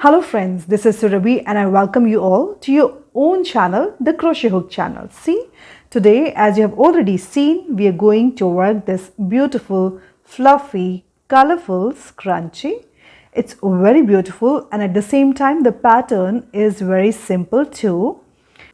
Hello friends, this is Surabhi and I welcome you all to your own channel, the Crochet Hook channel. See, today as you have already seen, we are going to work this beautiful, fluffy, colorful scrunchie. It's very beautiful and at the same time the pattern is very simple too.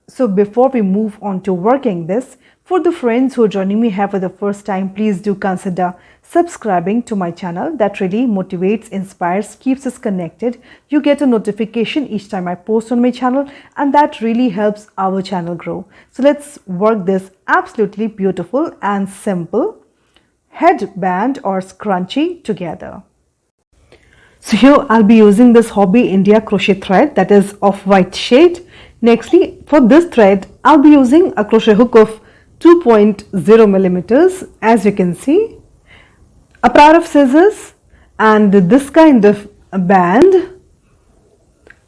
So before we move on to working this, for the friends who are joining me here for the first time, please do consider subscribing to my channel. That really motivates, inspires, keeps us connected. You get a notification each time I post on my channel and that really helps our channel grow. So let's work this absolutely beautiful and simple headband or scrunchie together. So here I'll be using this Hobby India crochet thread that is of white shade. Nextly, for this thread, I'll be using a crochet hook of 2.0 millimeters, as you can see, a pair of scissors and this kind of a band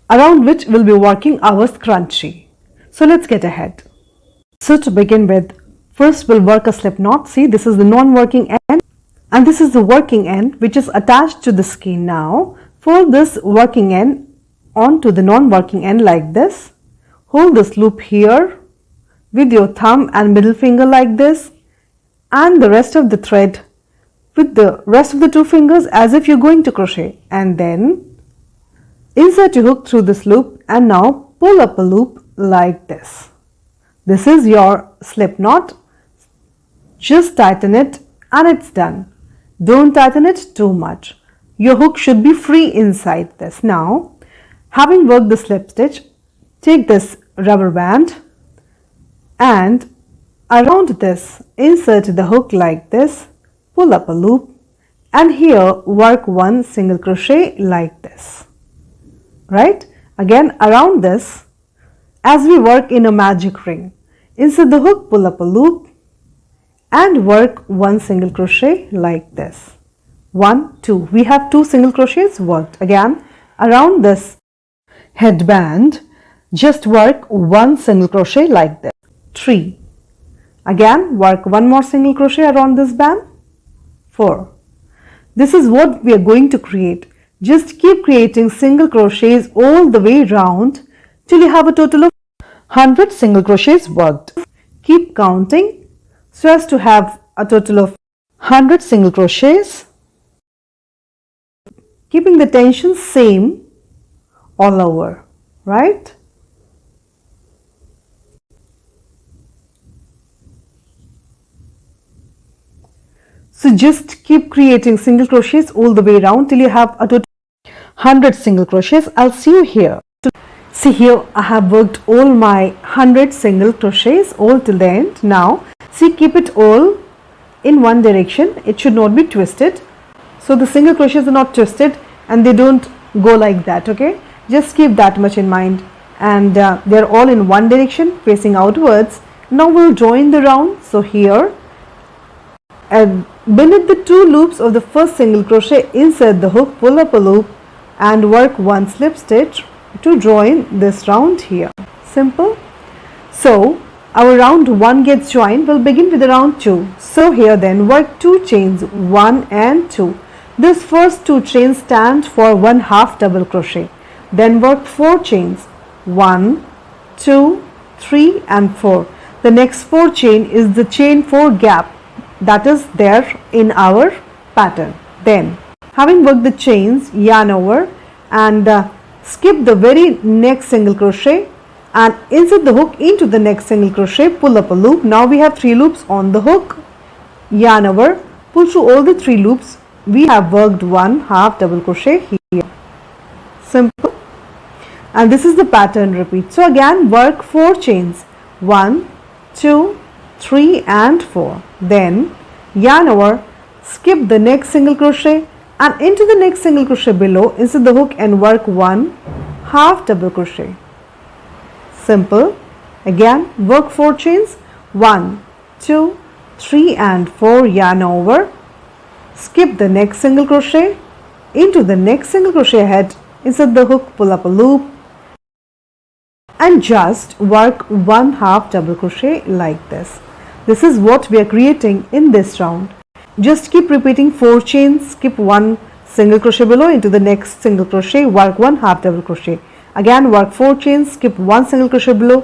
around which we'll be working our scrunchie. So let's get ahead. So to begin with, first we'll work a slip knot. See, this is the non-working end and this is the working end which is attached to the skein. Now fold this working end onto the non-working end like this. Hold this loop here with your thumb and middle finger like this and the rest of the thread with the rest of the two fingers as if you're going to crochet, and then insert your hook through this loop and now pull up a loop like this. This is your slip knot. Just tighten it and it's done. Don't tighten it too much. Your hook should be free inside this. Now, having worked the slip stitch, take this rubber band and around this insert the hook like this, pull up a loop and here work one single crochet like this, right? Again around this, as we work in a magic ring, insert the hook, pull up a loop and work one single crochet like this. 1, 2. We have 2 single crochets worked. Again around this headband, just work one single crochet like this. 3. Again work one more single crochet around this band. 4. This is what we are going to create. Just keep creating single crochets all the way round till you have a total of 100 single crochets worked. Keep counting so as to have a total of 100 single crochets, keeping the tension same all over, right? So just keep creating single crochets all the way around till you have a total of 100 single crochets. I'll see you here. See here, I have worked all my 100 single crochets all till the end. Now, see, keep it all in one direction. It should not be twisted. So the single crochets are not twisted and they don't go like that, okay? Just keep that much in mind. And they're all in one direction facing outwards. Now we'll join the round. So here, and beneath the 2 loops of the first single crochet, insert the hook, pull up a loop and work one slip stitch to join this round here. Simple. So our round 1 gets joined. We'll begin with the round 2. So here then work 2 chains, 1 and 2. This first 2 chains stand for 1 half double crochet. Then work 4 chains, 1, 2, 3 and 4. The next 4 chain is the chain 4 gap that is there in our pattern. Then having worked the chains, yarn over and skip the very next single crochet and insert the hook into the next single crochet, pull up a loop. Now we have 3 loops on the hook, yarn over, pull through all the 3 loops. We have worked 1 half double crochet here. Simple. And this is the pattern repeat. So again work 4 chains, 1, 2, 3 and 4. Then yarn over, skip the next single crochet and into the next single crochet below, insert the hook and work 1 half double crochet. Simple. Again work 4 chains, 1, 2, 3 and 4, yarn over, skip the next single crochet, into the next single crochet ahead, insert the hook, pull up a loop and just work 1 half double crochet like this. This is what we are creating in this round. Just keep repeating 4 chains, skip one single crochet below, into the next single crochet, work 1 half double crochet. Again work 4 chains, skip 1 single crochet below,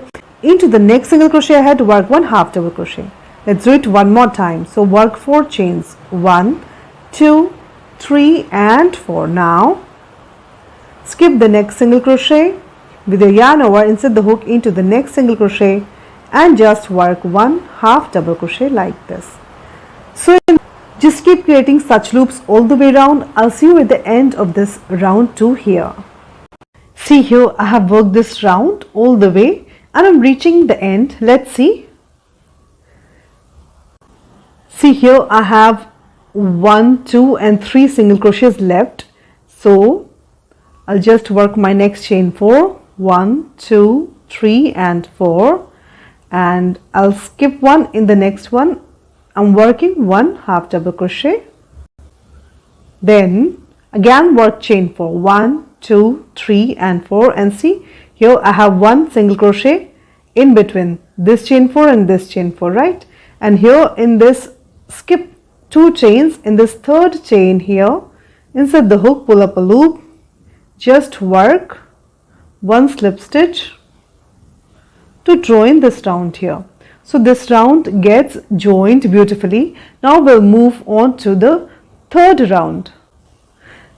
into the next single crochet ahead, work 1 half double crochet. Let's do it one more time. So work 4 chains, 1, 2, 3 and 4. Now skip the next single crochet, with your yarn over, insert the hook into the next single crochet and just work 1 half double crochet like this. So just keep creating such loops all the way around. I'll see you at the end of this round 2 here. See here, I have worked this round all the way and I'm reaching the end. Let's see. See here, I have 1, 2 and 3 single crochets left. So I'll just work my next chain 4, 1, 2, 3 and 4, and I'll skip one in the next one. I'm working 1 half double crochet, then again work chain 4, 1, 2, 3 and 4, and see here I have 1 single crochet in between this chain 4 and this chain 4, right? And here in this, skip 2 chains in this third chain here, insert the hook, pull up a loop, just work 1 slip stitch to join this round here. So this round gets joined beautifully. Now we'll move on to the third round.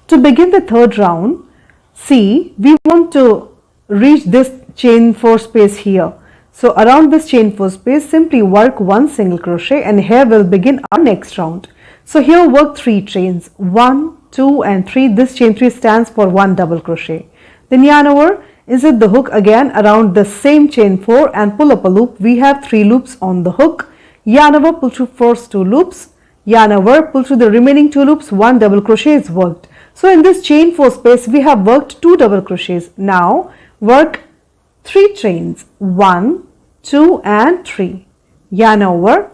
To begin the third round, see, we want to reach this chain 4 space here. So around this chain 4 space, simply work 1 single crochet and here we'll begin our next round. So here work 3 chains, 1, 2 and 3. This chain 3 stands for 1 double crochet. Then yarn over, insert the hook again around the same chain 4 and pull up a loop. We have 3 loops on the hook. Yarn over, pull through first 2 loops. Yarn over, pull through the remaining 2 loops. 1 double crochet is worked. So in this chain 4 space, we have worked 2 double crochets. Now work 3 chains, 1, 2 and 3. Yarn over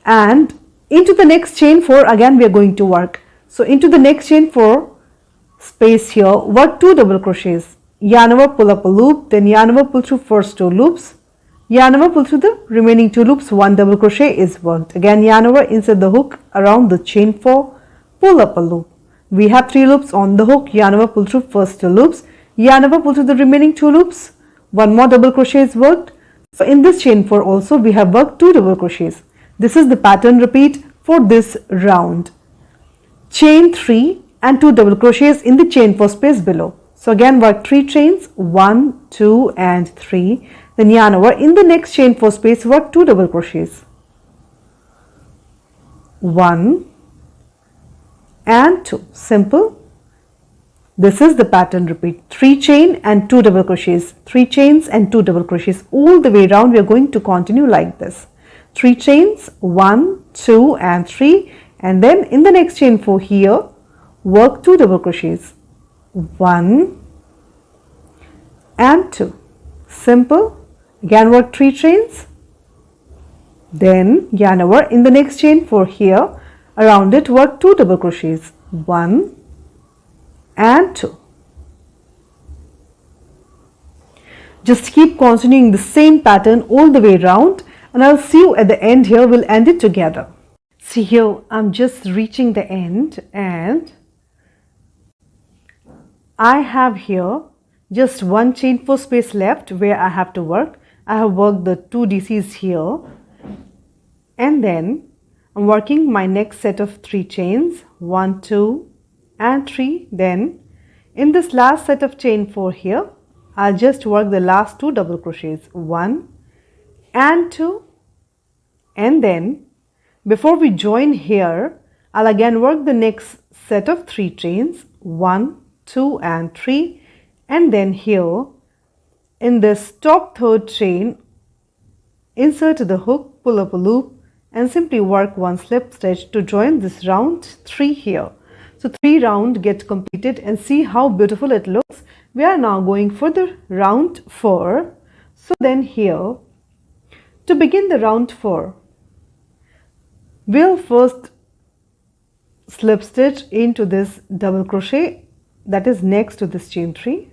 and into the next chain 4 again we are going to work. So into the next chain 4 space here, work 2 double crochets. Yarn over, pull up a loop, then yarn over, pull through first 2 loops. Yarn over, pull through the remaining 2 loops. 1 double crochet is worked. Again yarn over, insert the hook around the chain 4, pull up a loop. We have 3 loops on the hook. Yarn over, pull through first 2 loops. Yarn over, pull through the remaining 2 loops. 1 more double crochet is worked. So in this chain 4 also we have worked 2 double crochets. This is the pattern repeat for this round. Chain 3 and 2 double crochets in the chain 4 space below. So again work 3 chains, 1, 2 and 3. Then yarn over, in the next chain 4 space work 2 double crochets. 1 and 2. Simple. This is the pattern repeat. 3 chain and 2 double crochets. 3 chains and 2 double crochets. All the way around we are going to continue like this. 3 chains, 1, 2 and 3. And then in the next chain 4 here, work 2 double crochets. 1 and 2. Simple. Again work 3 chains. Then yarn over, in the next chain 4 here, around it work 2 double crochets. 1 and 2. Just keep continuing the same pattern all the way around and I'll see you at the end here. We'll end it together. See here, I'm just reaching the end and I have here just 1 chain 4 space left where I have to work. I have worked the 2 DCs here and then I'm working my next set of 3 chains, 1, 2 and 3. Then in this last set of chain 4 here, I'll just work the last 2 double crochets, 1 and 2, and then before we join here, I'll again work the next set of 3 chains, 1, 2 and 3, and then here in this top third chain, insert the hook, pull up a loop and simply work 1 slip stitch to join this round 3 here. So 3 rounds get completed and see how beautiful it looks. We are now going for the round 4. So then here, to begin the round 4, we'll first slip stitch into this double crochet that is next to this chain 3.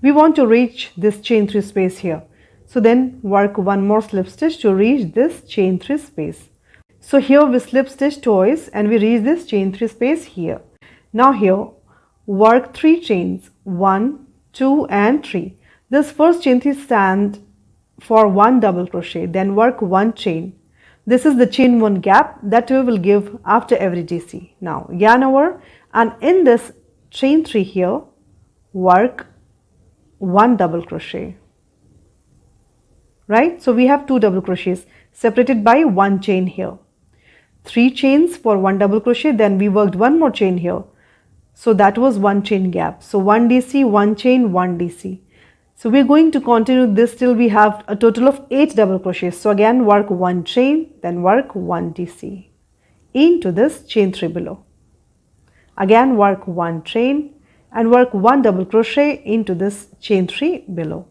We want to reach this chain 3 space here. So then work 1 more slip stitch to reach this chain 3 space. So here we slip stitch twice and we reach this chain 3 space here. Now here work 3 chains, 1, 2 and 3. This first chain 3 stands for 1 double crochet, then work 1 chain. This is the chain 1 gap that we will give after every DC. Now yarn over, and in this chain 3 here, work 1 double crochet. Right? So we have 2 double crochets separated by 1 chain here. 3 chains for 1 double crochet, then we worked 1 more chain here. So that was 1 chain gap. So 1 DC, 1 chain, 1 DC. So we're going to continue this till we have a total of 8 double crochets. So again work 1 chain, then work 1 DC into this chain 3 below. Again work 1 chain and work 1 double crochet into this chain 3 below.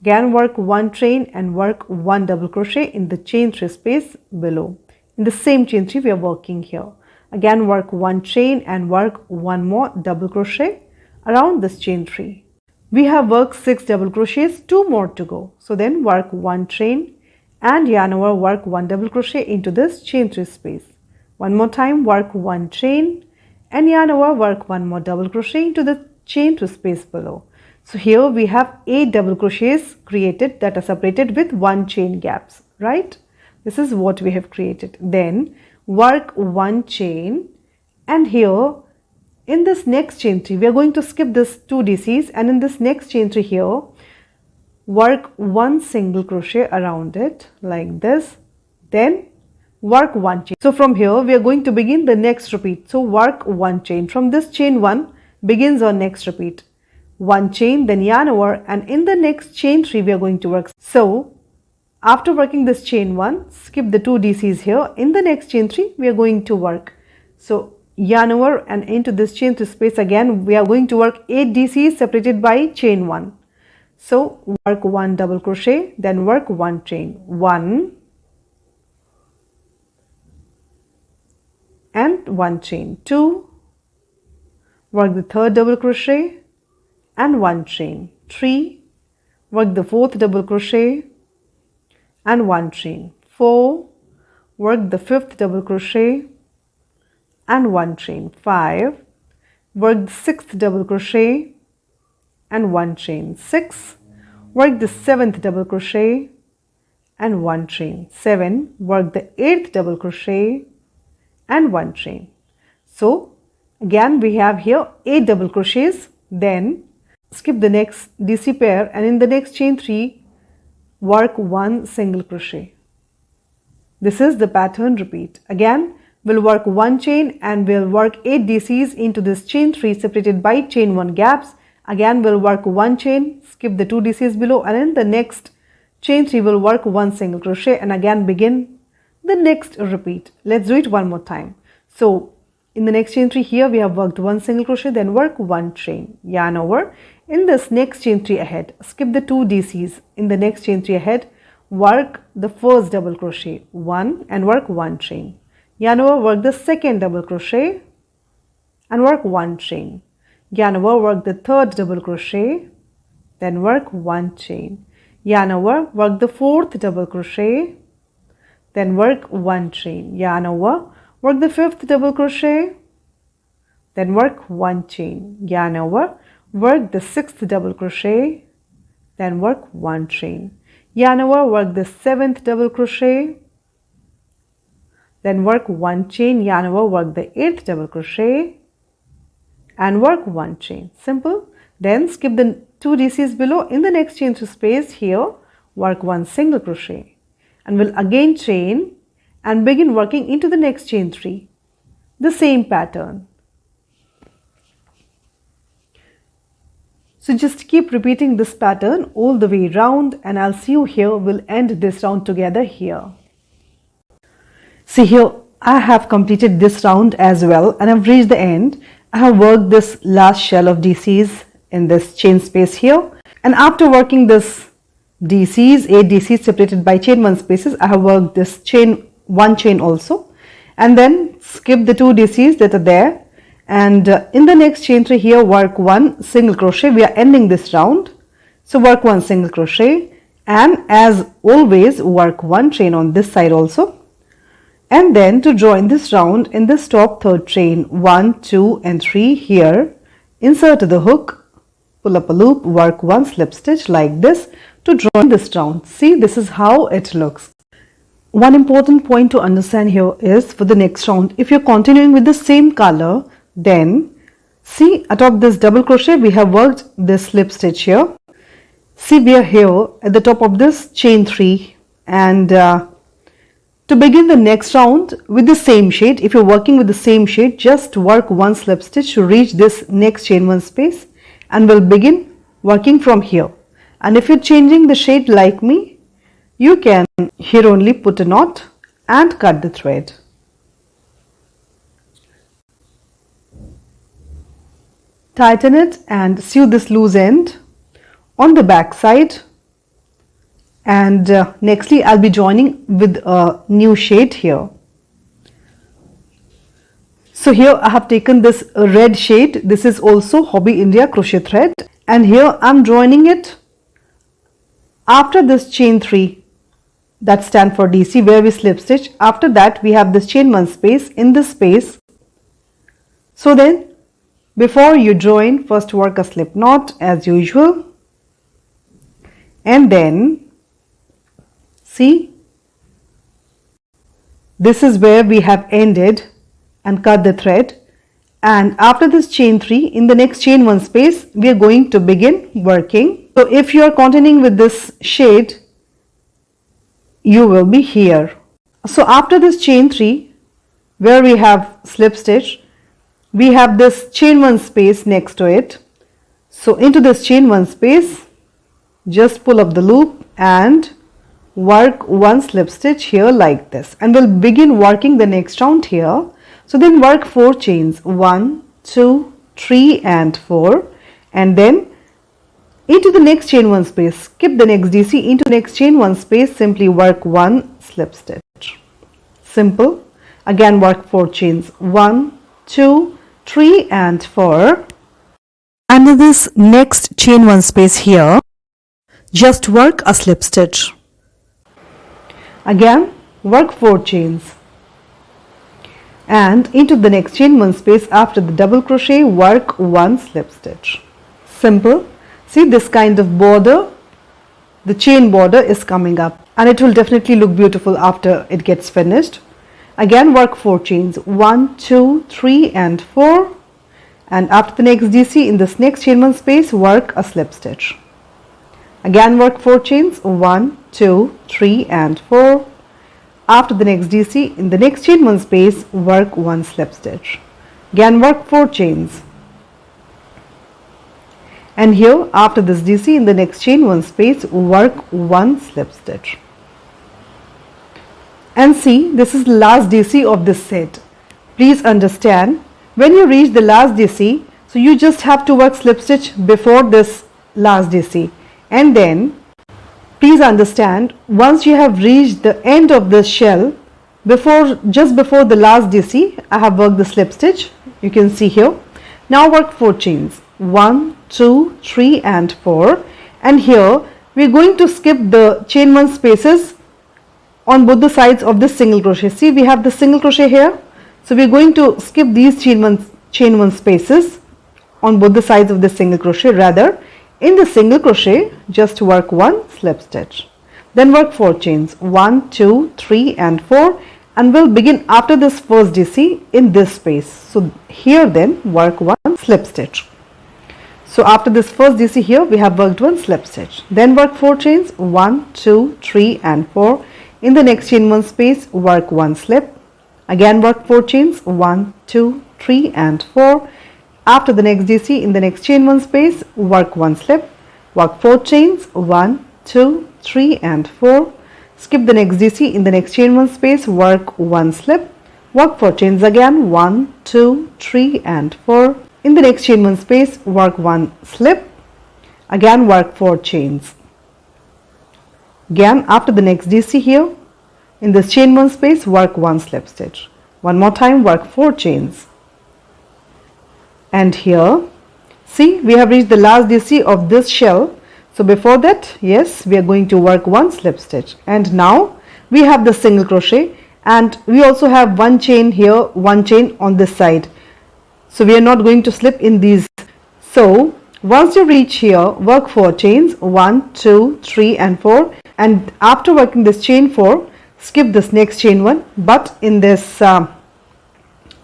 Again work 1 chain and work 1 double crochet in the chain 3 space below. In the same chain 3 we are working here. Again work 1 chain and work 1 more double crochet around this chain 3. We have worked 6 double crochets, 2 more to go. So then work 1 chain and yarn over, work 1 double crochet into this chain 3 space. One more time, work 1 chain and yarn over, work 1 more double crochet into the chain 2 space below. So here we have 8 double crochets created that are separated with 1 chain gaps, right? This is what we have created. Then work 1 chain, and here in this next chain 3 we are going to skip this 2 DCs, and in this next chain 3 here work 1 single crochet around it like this, then work 1 chain. So from here we are going to begin the next repeat. So work 1 chain. From this chain 1 begins our next repeat. 1 chain, then yarn over, and in the next chain 3 we are going to work. So after working this chain 1, skip the 2 DCs here. In the next chain 3 we are going to work. So yarn over and into this chain 3 space again we are going to work 8 DCs separated by chain 1. So work 1 double crochet, then work 1 chain, 1 and 1 chain, 2, work the 3rd double crochet and 1 chain, 3, work the 4th double crochet and 1 chain, 4, work the 5th double crochet and 1 chain, 5, work the 6th double crochet and 1 chain, 6, work the 7th double crochet and 1 chain, 7, work the 8th double crochet and 1 chain. So again we have here 8 double crochets, then skip the next DC pair and in the next chain 3 work 1 single crochet. This is the pattern repeat. Again we'll work 1 chain and we'll work 8 DCs into this chain 3 separated by chain 1 gaps. Again we'll work 1 chain, skip the 2 DCs below, and in the next chain 3 we'll work 1 single crochet and again begin the next repeat. Let's do it one more time. So in the next chain 3 here we have worked 1 single crochet, then work 1 chain, yarn over. In this next chain 3 ahead, skip the 2 DCs. In the next chain 3 ahead, work the first double crochet, 1 and work 1 chain. Yarn over, work the 2nd double crochet and work 1 chain. Yarn over, work the 3rd double crochet, then work 1 chain. Yarn over, work the 4th double crochet, then work 1 chain. Yarn over, work the 5th double crochet, then work 1 chain. Yarn over, work the 6th double crochet, then work 1 chain. Yarn over, work the 7th double crochet, then work 1 chain. Yarn over, work the 8th double crochet and work 1 chain. Simple. Then skip the 2 DCs below. In the next chain 3 space here work 1 single crochet and we'll again chain and begin working into the next chain 3. The same pattern. So just keep repeating this pattern all the way round, and I'll see you here. We'll end this round together here. See here, I have completed this round as well and I've reached the end. I have worked this last shell of DCs in this chain space here, and after working this DCs, 8 DCs separated by chain 1 spaces, I have worked this chain 1 chain also, and then skip the 2 DCs that are there, and in the next chain 3 here work 1 single crochet. We are ending this round, so work 1 single crochet and as always work 1 chain on this side also, and then to join this round in this top 3rd chain 1, 2 and 3 here insert the hook, pull up a loop, work one slip stitch like this to join this round. See, this is how it looks. One important point to understand here is for the next round, if you're continuing with the same color, then see atop this double crochet we have worked this slip stitch here. See, we are here at the top of this chain 3, and to begin the next round with the same shade, if you're working with the same shade, just work one slip stitch to reach this next chain 1 space, and we'll begin working from here. And if you're changing the shade like me, you can here only put a knot and cut the thread. Tighten it and sew this loose end on the back side, and nextly I'll be joining with a new shade here. So here I have taken this red shade. This is also Hobby India crochet thread, and here I'm joining it after this chain 3 that stand for DC where we slip stitch. After that we have this chain 1 space in this space. So then before you join, first work a slip knot as usual, and then see, this is where we have ended and cut the thread, and after this chain 3 in the next chain 1 space we are going to begin working. So if you are continuing with this shade, you will be here. So after this chain 3 where we have slip stitch, we have this chain 1 space next to it. So into this chain 1 space, just pull up the loop and work one slip stitch here like this, and we'll begin working the next round here. So then work 4 chains, 1, 2, 3 and 4, and then into the next chain 1 space, skip the next DC, into next chain 1 space, simply work one slip stitch. Simple. Again work 4 chains, 1, 2, 3 and 4. Under this next chain 1 space here, just work a slip stitch. Again work 4 chains, and into the next chain 1 space after the double crochet work one slip stitch. Simple. See, this kind of border, the chain border is coming up, and it will definitely look beautiful after it gets finished. Again work 4 chains, 1, 2, 3 and 4, and after the next DC in this next chain 1 space work a slip stitch. Again work 4 chains, 1, 2, 3 and 4. After the next DC in the next chain 1 space work one slip stitch. Again work 4 chains, and here after this DC in the next chain 1 space work one slip stitch. And see, this is the last DC of this set. Please understand, when you reach the last DC, so you just have to work slip stitch before this last DC, and then please understand, once you have reached the end of this shell, just before the last DC I have worked the slip stitch, you can see here. Now work 4 chains, 1, 2, 3 and 4, and here we are going to skip the chain 1 spaces on both the sides of this single crochet. See, we have the single crochet here, so we are going to skip these chain 1 spaces on both the sides of the single crochet. Rather, in the single crochet just work one slip stitch, then work 4 chains, 1, 2, 3 and 4, and we'll begin after this first DC in this space. So here then work one slip stitch. So after this first DC here we have worked one slip stitch, then work 4 chains, 1, 2, 3 and 4. In the next chain 1 space work one slip. Again work 4 chains, 1, 2, 3 and 4. After the next DC in the next chain 1 space work one slip, work 4 chains, 1, 2, 3 and 4. Skip the next DC in the next chain 1 space, work one slip, work 4 chains again, 1, 2, 3 and 4. In the next chain 1 space work one slip, again work 4 chains. Again after the next DC here in this chain 1 space work one slip stitch. One more time work 4 chains. And here see, we have reached the last DC of this shell. So before that, yes, we are going to work one slip stitch, and now we have the single crochet, and we also have one chain here, one chain on this side. So we are not going to slip in these So once you reach here, work 4 chains, 1, 2, 3 and 4, and after working this chain 4, skip this next chain 1, but in this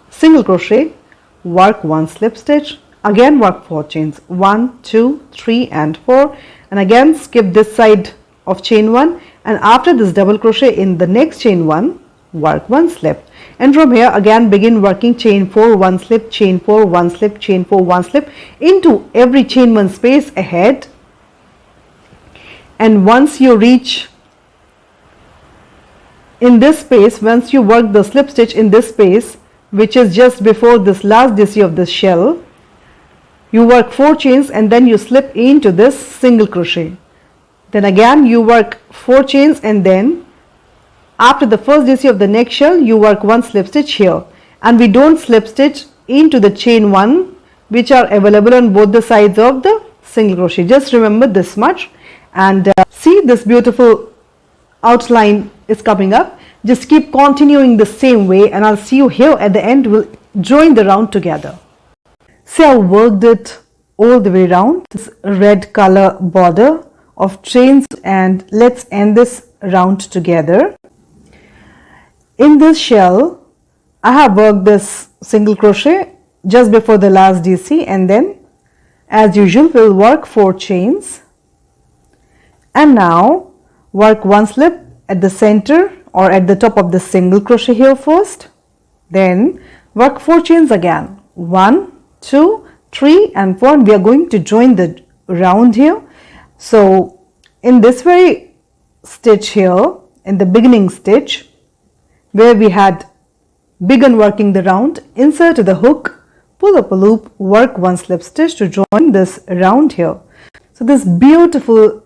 single crochet, work 1 slip stitch, again work 4 chains, 1, 2, 3 and 4, and again skip this side of chain 1, and after this double crochet in the next chain 1, work 1 slip, and from here again begin working chain 4, 1 slip, chain 4, 1 slip, chain 4, 1 slip into every chain 1 space ahead. And once you reach in this space, once you work the slip stitch in this space, which is just before this last DC of this shell, you work 4 chains and then you slip into this single crochet. Then again you work 4 chains, and then after the first DC of the next shell, you work 1 slip stitch here, and we don't slip stitch into the chain 1 which are available on both the sides of the single crochet. Just remember this much, and see, this beautiful outline is coming up. Just keep continuing the same way, and I'll see you here at the end. We'll join the round together. See, I worked it all the way around, this red color border of chains, and let's end this round together. In this shell, I have worked this single crochet just before the last DC, and then as usual we'll work 4 chains, and now work 1 slip at the center or at the top of the single crochet here first, then work 4 chains again, 1, 2, 3 and 4, and we are going to join the round here. So in this very stitch here, in the beginning stitch where we had begun working the round, insert the hook, pull up a loop, work 1 slip stitch to join this round here. So this beautiful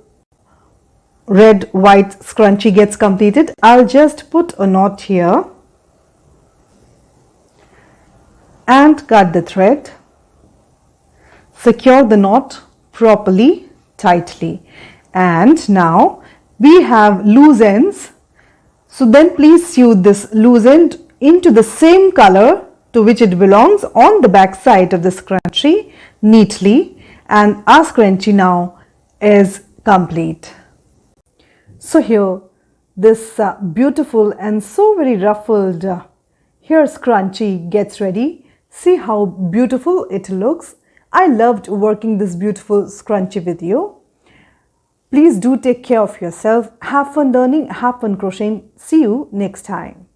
red white scrunchie gets completed. I'll just put a knot here and cut the thread, secure the knot properly, tightly, and now we have loose ends. So then please sew this loose end into the same color to which it belongs on the back side of the scrunchie neatly, and our scrunchie now is complete. So here this beautiful and so very ruffled hair scrunchie gets ready. See how beautiful it looks. I loved working this beautiful scrunchie with you. Please do take care of yourself. Have fun learning, have fun crocheting. See you next time.